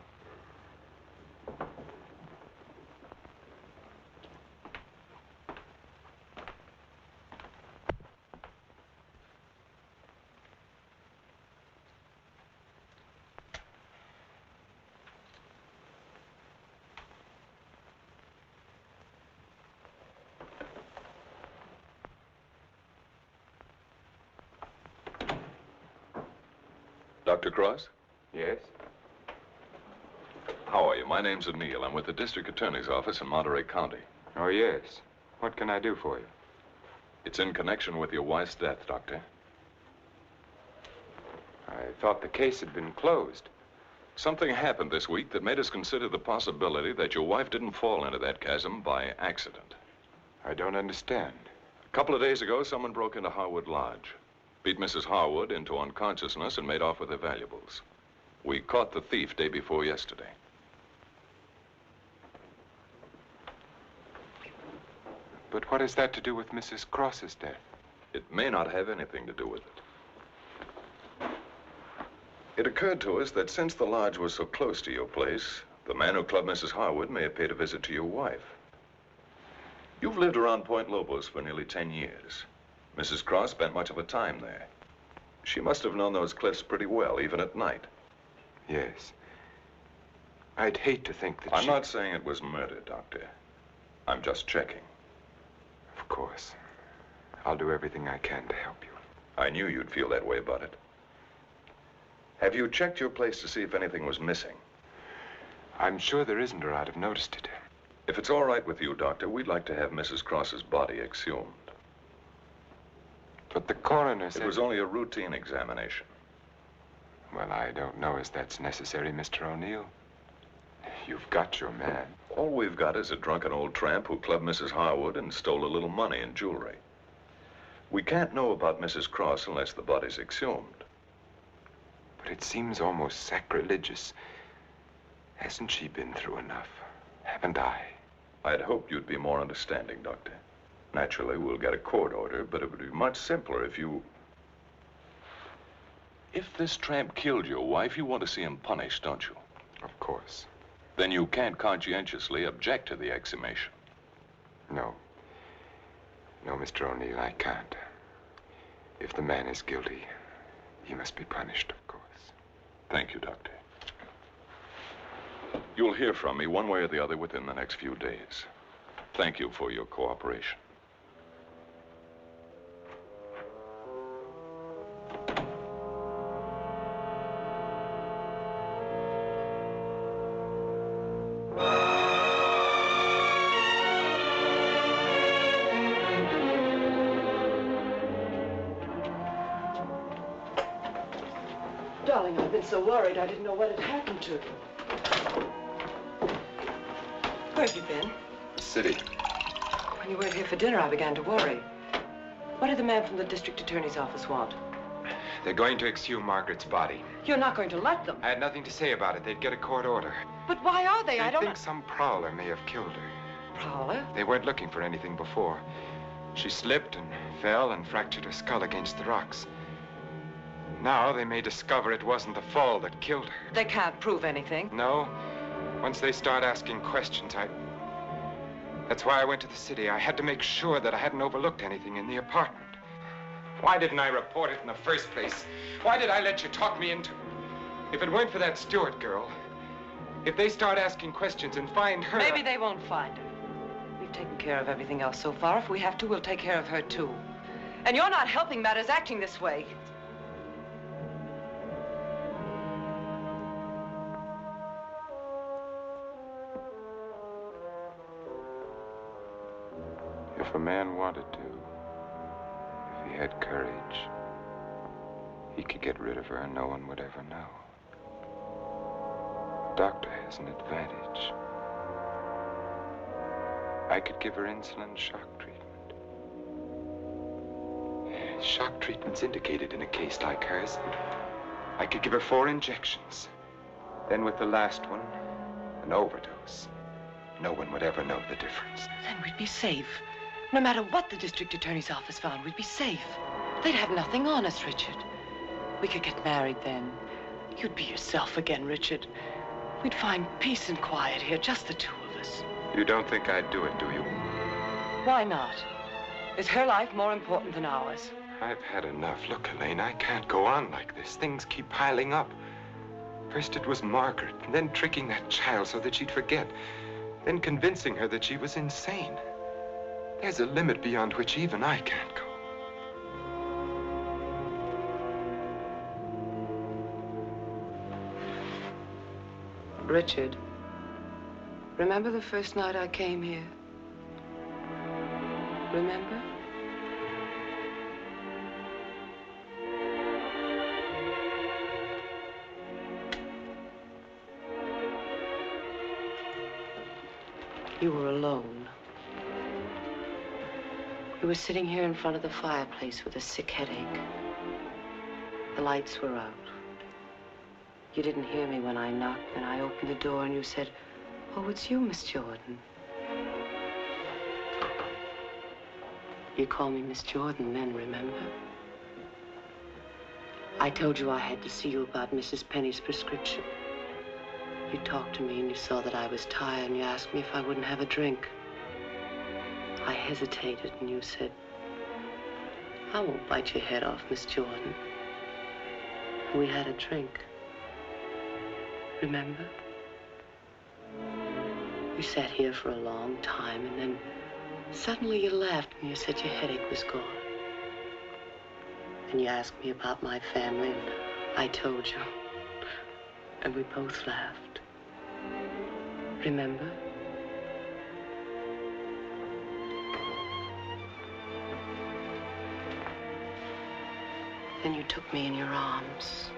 Dr. Cross? Yes? How are you? My name's O'Neill. I'm with the district attorney's office in Monterey County. Oh, yes. What can I do for you? It's in connection with your wife's death, Doctor. I thought the case had been closed. Something happened this week that made us consider the possibility that your wife didn't fall into that chasm by accident. I don't understand. A couple of days ago, someone broke into Harwood Lodge, beat Mrs. Harwood into unconsciousness, and made off with her valuables. We caught the thief day before yesterday. But what has that to do with Mrs. Cross's death? It may not have anything to do with it. It occurred to us that since the lodge was so close to your place, the man who clubbed Mrs. Harwood may have paid a visit to your wife. You've lived around Point Lobos for nearly 10 years. Mrs. Cross spent much of her time there. She must have known those cliffs pretty well, even at night. Yes. I'd hate to think that I'm not saying it was murder, Doctor. I'm just checking. Of course. I'll do everything I can to help you. I knew you'd feel that way about it. Have you checked your place to see if anything was missing? I'm sure there isn't, or I'd have noticed it. If it's all right with you, Doctor, we'd like to have Mrs. Cross's body exhumed. But the coroner said... It was only a routine examination. Well, I don't know as that's necessary, Mr. O'Neill. You've got your man. All we've got is a drunken old tramp who clubbed Mrs. Harwood and stole a little money and jewelry. We can't know about Mrs. Cross unless the body's exhumed. But it seems almost sacrilegious. Hasn't she been through enough? Haven't I? I'd hoped you'd be more understanding, Doctor. Naturally, we'll get a court order, but it would be much simpler if you... If this tramp killed your wife, you want to see him punished, don't you? Of course. Then you can't conscientiously object to the exhumation. No. No, Mr. O'Neill, I can't. If the man is guilty, he must be punished, of course. Thank you, Doctor. You'll hear from me one way or the other within the next few days. Thank you for your cooperation. Darling, I've been so worried I didn't know what had happened to you. Where have you been? The city. When you weren't here for dinner, I began to worry. What did the man from the district attorney's office want? They're going to exhume Margaret's body. You're not going to let them. I had nothing to say about it. They'd get a court order. But why are they? I don't think some prowler may have killed her. Prowler? They weren't looking for anything before. She slipped and fell and fractured her skull against the rocks. Now they may discover it wasn't the fall that killed her. They can't prove anything. No. Once they start asking questions, That's why I went to the city. I had to make sure that I hadn't overlooked anything in the apartment. Why didn't I report it in the first place? Why did I let you talk me into... If it weren't for that Stewart girl, if they start asking questions and find her... Maybe they won't find her. We've taken care of everything else so far. If we have to, we'll take care of her, too. And you're not helping matters acting this way. If a man wanted to, if he had courage, he could get rid of her and no one would ever know. The doctor has an advantage. I could give her insulin shock treatment. Shock treatment's indicated in a case like hers. I could give her 4 injections. Then with the last one, an overdose. No one would ever know the difference. Then we'd be safe. No matter what the district attorney's office found, we'd be safe. They'd have nothing on us, Richard. We could get married then. You'd be yourself again, Richard. We'd find peace and quiet here, just the two of us. You don't think I'd do it, do you? Why not? Is her life more important than ours? I've had enough. Look, Elaine, I can't go on like this. Things keep piling up. First it was Margaret, and then tricking that child so that she'd forget. Then convincing her that she was insane. There's a limit beyond which even I can't go. Richard, remember the first night I came here? Remember? You were alone. You were sitting here in front of the fireplace with a sick headache. The lights were out. You didn't hear me when I knocked, and I opened the door and you said, "Oh, it's you, Miss Jordan." You called me Miss Jordan then, remember? I told you I had to see you about Mrs. Penny's prescription. You talked to me and you saw that I was tired and you asked me if I wouldn't have a drink. I hesitated and you said, "I won't bite your head off, Miss Jordan." And we had a drink. Remember? You sat here for a long time and then suddenly you laughed and you said your headache was gone. And you asked me about my family and I told you. And we both laughed. Remember? Then you took me in your arms.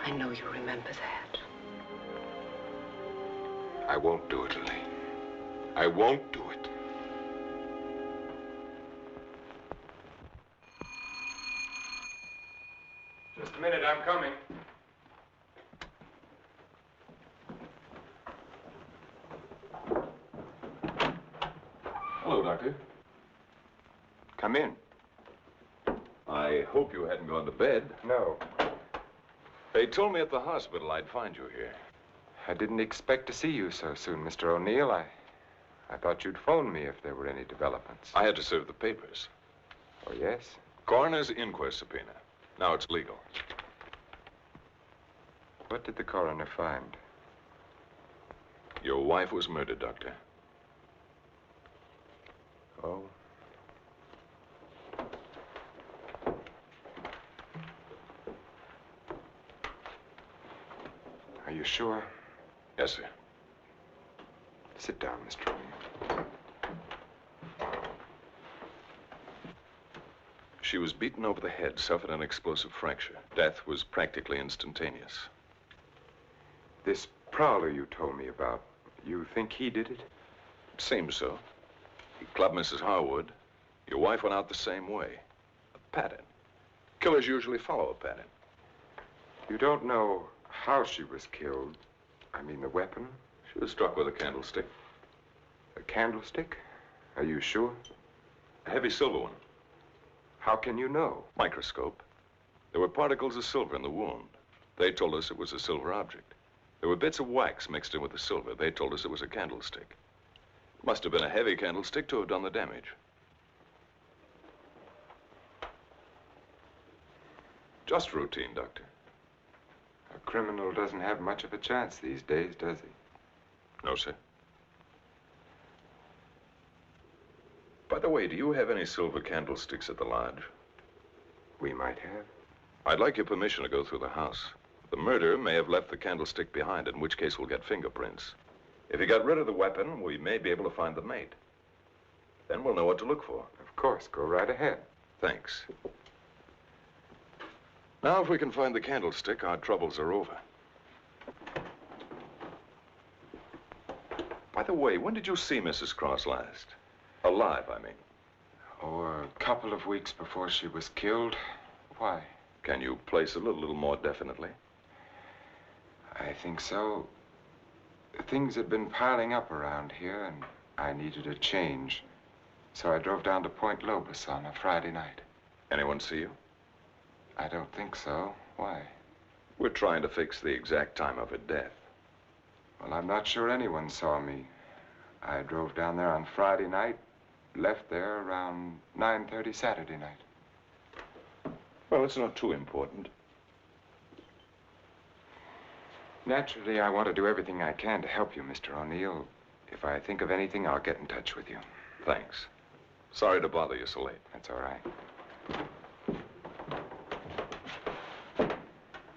I know you remember that. I won't do it, Lily. I won't do it. Just a minute, I'm coming. Hello, Doctor. Come in. I hope you hadn't gone to bed. No. They told me at the hospital I'd find you here. I didn't expect to see you so soon, Mr. O'Neill. I thought you'd phone me if there were any developments. I had to serve the papers. Oh, yes? Coroner's inquest subpoena. Now it's legal. What did the coroner find? Your wife was murdered, Doctor. Oh? Are you sure? Yes, sir. Sit down, Mr. O'Neill. She was beaten over the head, suffered an explosive fracture. Death was practically instantaneous. This prowler you told me about, you think he did it? Seems so. He clubbed Mrs. Harwood. Your wife went out the same way. A pattern. Killers usually follow a pattern. You don't know how she was killed? I mean, the weapon? She was struck with a candlestick. A candlestick? Are you sure? A heavy silver one. How can you know? Microscope. There were particles of silver in the wound. They told us it was a silver object. There were bits of wax mixed in with the silver. They told us it was a candlestick. It must have been a heavy candlestick to have done the damage. Just routine, Doctor. A criminal doesn't have much of a chance these days, does he? No, sir. By the way, do you have any silver candlesticks at the lodge? We might have. I'd like your permission to go through the house. The murderer may have left the candlestick behind, in which case we'll get fingerprints. If he got rid of the weapon, we may be able to find the mate. Then we'll know what to look for. Of course, go right ahead. Thanks. Now, if we can find the candlestick, our troubles are over. By the way, when did you see Mrs. Cross last? Alive, I mean. Oh, a couple of weeks before she was killed. Why? Can you place it a little more definitely? I think so. Things had been piling up around here, and I needed a change. So I drove down to Point Lobos on a Friday night. Anyone see you? I don't think so. Why? We're trying to fix the exact time of her death. Well, I'm not sure anyone saw me. I drove down there on Friday night, left there around 9:30 Saturday night. Well, it's not too important. Naturally, I want to do everything I can to help you, Mr. O'Neill. If I think of anything, I'll get in touch with you. Thanks. Sorry to bother you so late. That's all right.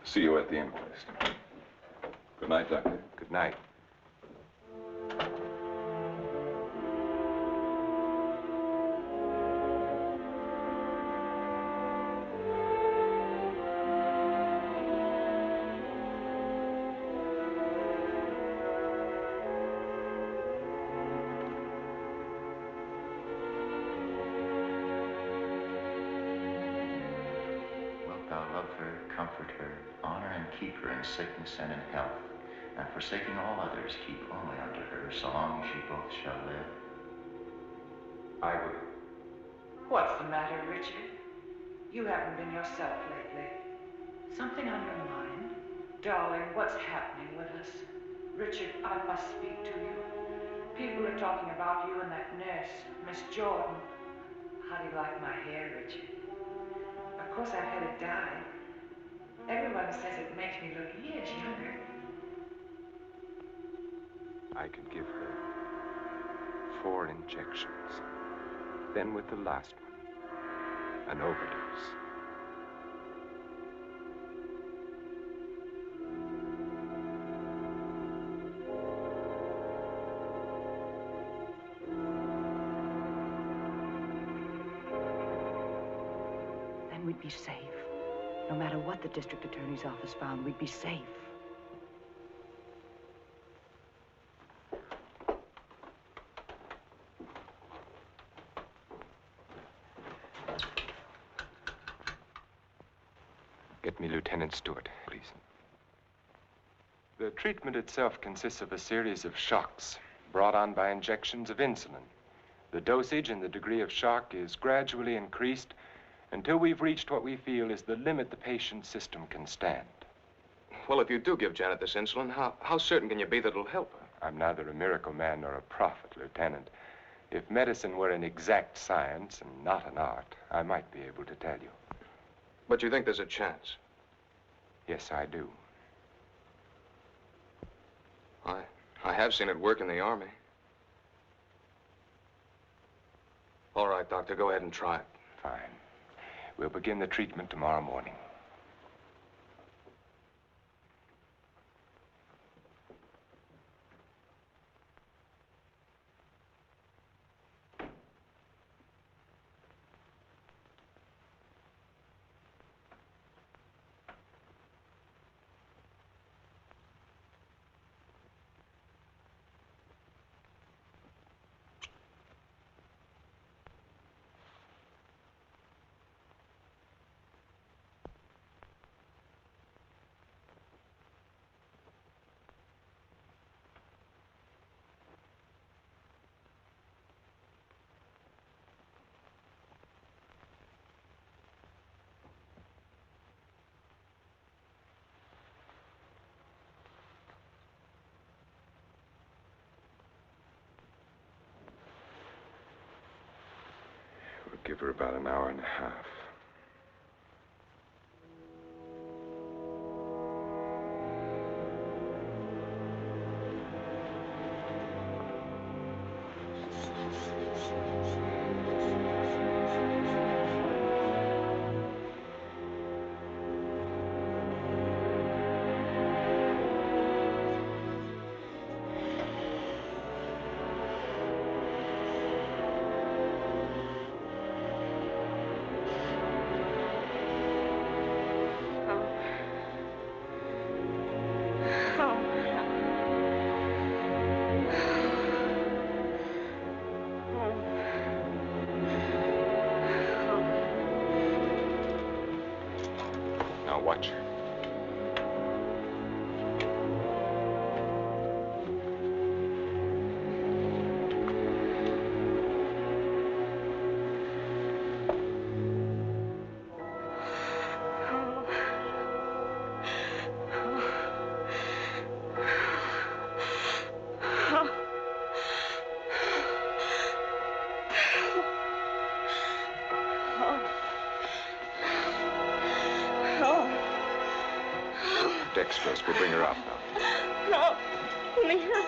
See you at the inquest. Good night, Doctor. Good night. Comfort her, honor and keep her in sickness and in health, and forsaking all others, keep only unto her so long as ye both shall live. I will. What's the matter, Richard? You haven't been yourself lately. Something on your mind? Darling, what's happening with us? Richard, I must speak to you. People are talking about you and that nurse, Miss Jordan. How do you like my hair, Richard? Of course, I've had it dyed. Everyone says it makes me look years younger. I could give her 4 injections. Then with the last one, an overdose. Then we'd be safe. No matter what the district attorney's office found, we'd be safe. Get me Lieutenant Stewart, please. The treatment itself consists of a series of shocks brought on by injections of insulin. The dosage and the degree of shock is gradually increased until we've reached what we feel is the limit the patient's system can stand. Well, if you do give Janet this insulin, how certain can you be that it'll help her? I'm neither a miracle man nor a prophet, Lieutenant. If medicine were an exact science and not an art, I might be able to tell you. But you think there's a chance? Yes, I do. I have seen it work in the Army. All right, Doctor, go ahead and try it. Fine. We'll begin the treatment tomorrow morning. We'll give her about an hour and a half. Watch her. Dex first. We'll bring her up now. No, Leah.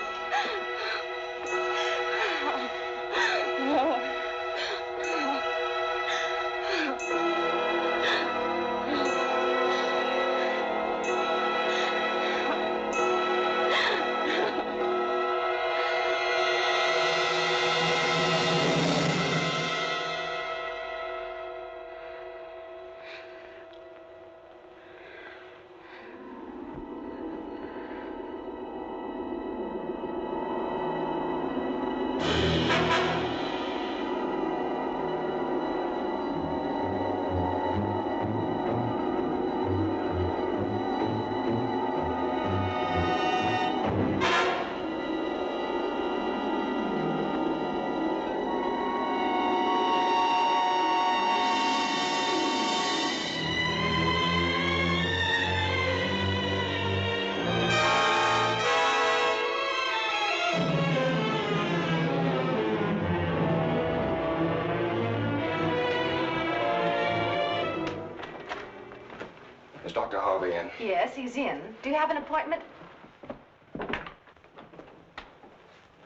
Dr. Harvey in? Yes, he's in. Do you have an appointment?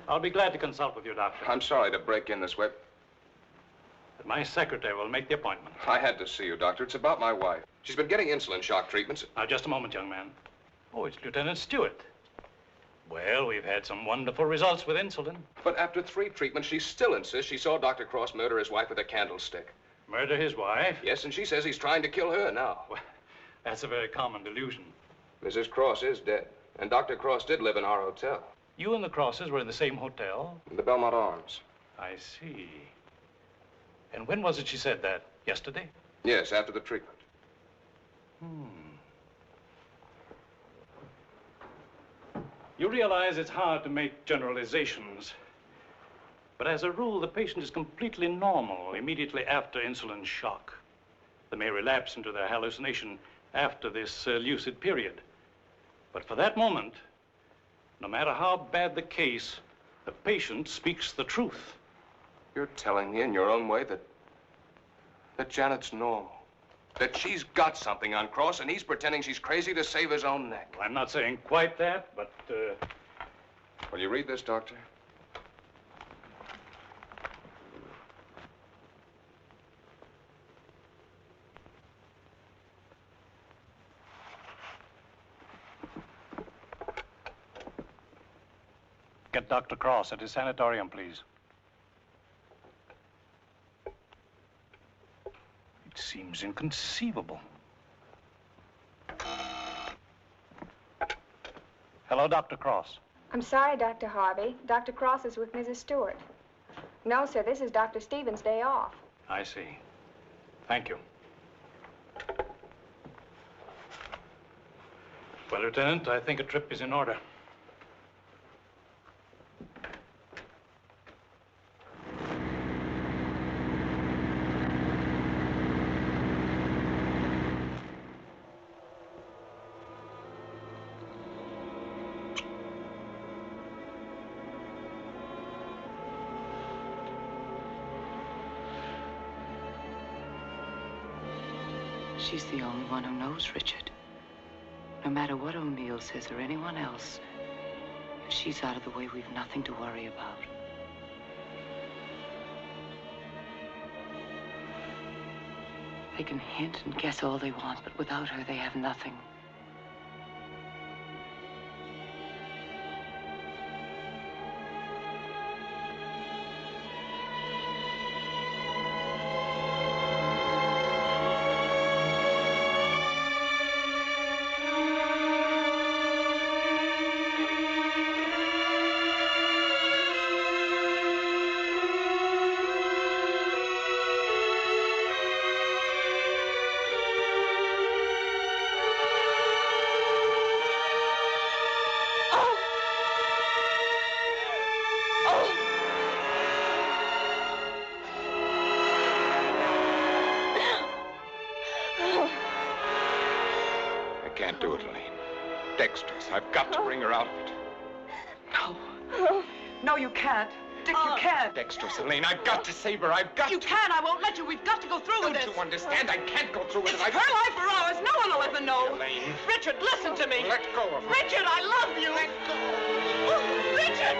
I'll be glad to consult with you, Doctor. I'm sorry to break in this way. But my secretary will make the appointment. I had to see you, Doctor. It's about my wife. She's been getting insulin shock treatments. Now, just a moment, young man. Oh, it's Lieutenant Stewart. Well, we've had some wonderful results with insulin. But after 3 treatments, she still insists she saw Dr. Cross murder his wife with a candlestick. Murder his wife? Yes, and she says he's trying to kill her now. Well, that's a very common delusion. Mrs. Cross is dead, and Dr. Cross did live in our hotel. You and the Crosses were in the same hotel? The Belmont Arms. I see. And when was it she said that? Yesterday? Yes, after the treatment. You realize it's hard to make generalizations. But as a rule, the patient is completely normal immediately after insulin shock. They may relapse into their hallucination after this lucid period. But for that moment, no matter how bad the case, the patient speaks the truth. You're telling me in your own way that Janet's normal. That she's got something on Cross, and he's pretending she's crazy to save his own neck. I'm not saying quite that, but, Will you read this, Doctor? Get Dr. Cross at his sanatorium, please. It seems inconceivable. Hello, Dr. Cross. I'm sorry, Dr. Harvey. Dr. Cross is with Mrs. Stewart. No, sir, this is Dr. Stevens' day off. I see. Thank you. Well, Lieutenant, I think a trip is in order. She's the only one who knows Richard. No matter what O'Neill says or anyone else, if she's out of the way, we've nothing to worry about. They can hint and guess all they want, but without her, they have nothing. I've got to bring her out of it. No. No, you can't. Dick, you can't. Dexterous, Elaine, I've got to save her. I've got You to. can't. I won't let you. We've got to go through with this. Don't you understand? I can't go through with it. It's her life or ours. No one will ever know. Elaine. Richard, listen to me. Let go of her. Richard, I love you. Let go. Oh, Richard!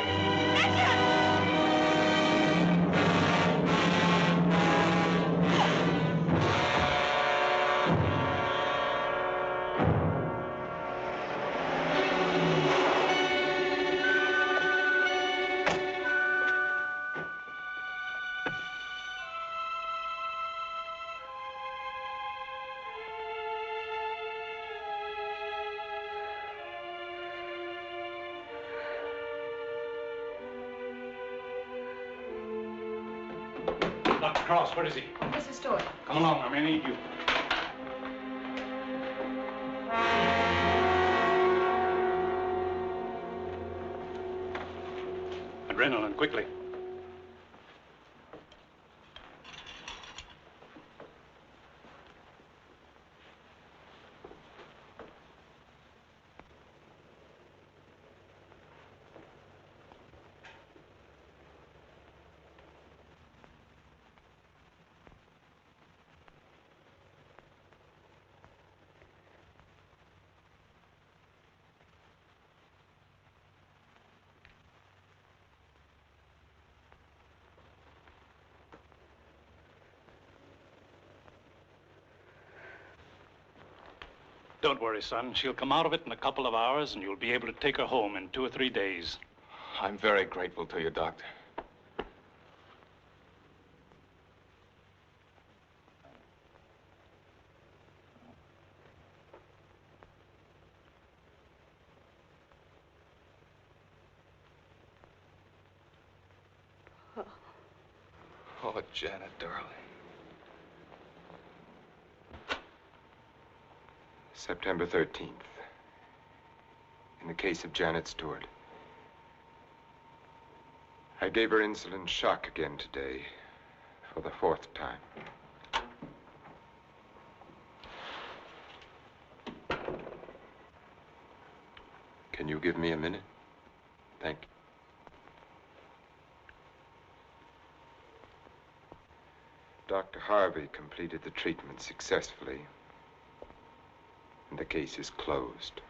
Richard! Dr. Cross, where is he? Mrs. Stewart. Come along, I may need you. Adrenaline, quickly. Don't worry, son. She'll come out of it in a couple of hours, and you'll be able to take her home in 2 or 3 days. I'm very grateful to you, Doctor. Oh, Janet, darling. September 13th. In the case of Janet Stewart. I gave her insulin shock again today, for the 4th time. Can you give me a minute? Thank you. Dr. Harvey completed the treatment successfully, and the case is closed.